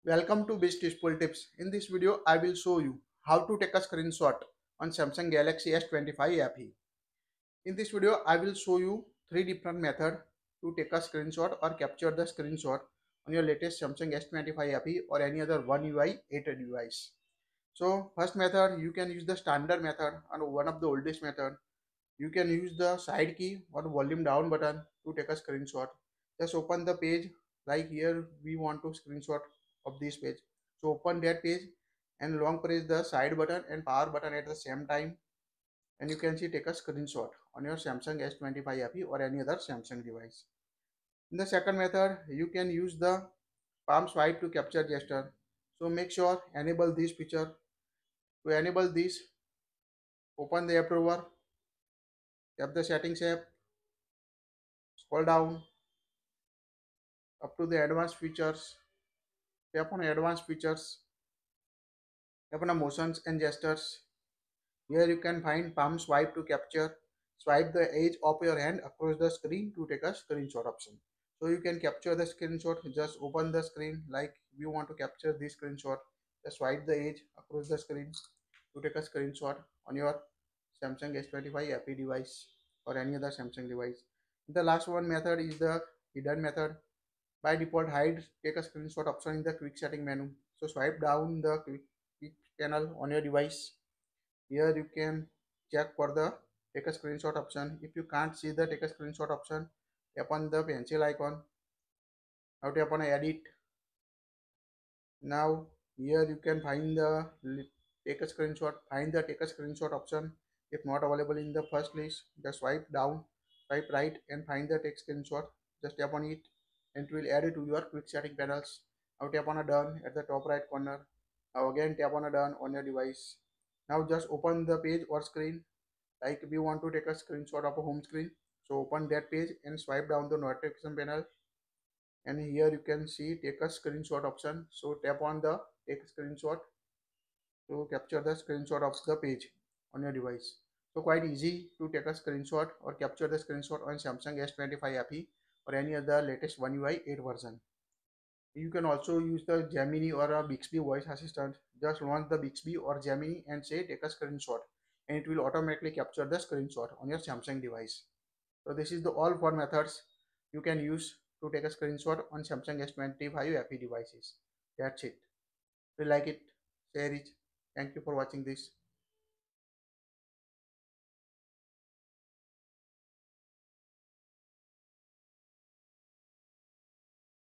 Welcome to Bestusefultips. In this video, I will show you how to take a screenshot on Samsung Galaxy S25 FE. In this video, I will show you three different methods to take a screenshot or capture the screenshot on your latest Samsung S25 FE or any other One UI 8 device. So, first method, you can use the standard method and one of the oldest method. You can use the side key or volume down button to take a screenshot. Just open the page, like here we want to screenshot of this page. So open that page and long press the side button and power button at the same time, and you can see take a screenshot on your Samsung S25 FE or any other Samsung device. In the second method, you can use the palm swipe to capture gesture. So make sure enable this feature. To enable this, open the app drawer, tap the settings app, scroll down up to the advanced features, tap on advanced features, tap on motions and gestures. Here you can find palm swipe to capture. Swipe the edge of your hand across the screen to take a screenshot option. So you can capture the screenshot, just open the screen, like we want to capture this screenshot. Just swipe the edge across the screen to take a screenshot on your Samsung S25 FE device or any other Samsung device. The last one method is the hidden method. By default, hide take a screenshot option in the quick setting menu. So swipe down the quick panel on your device. Here you can check for the take a screenshot option. If you can't see the take a screenshot option, tap on the pencil icon. Now tap on edit. Now here you can find the take a screenshot. Find the take a screenshot option. If not available in the first list, just swipe down, swipe right, and find the take screenshot. Just tap on it, and it will add it to your quick setting panels. Now tap on a done at the top right corner. Now again tap on a done on your device. Now just open the page or screen. Like we want to take a screenshot of a home screen. So open that page and swipe down the notification panel, and here you can see take a screenshot option. So tap on the take a screenshot to capture the screenshot of the page on your device. So quite easy to take a screenshot or capture the screenshot on Samsung S25 FE or any other latest One UI 8 version. You can also use the Gemini or a Bixby voice assistant. Just launch the Bixby or Gemini and say take a screenshot, and it will automatically capture the screenshot on your Samsung device. So this is the all four methods you can use to take a screenshot on Samsung S25 FE devices. That's it. If you like it, share it. Thank you for watching this.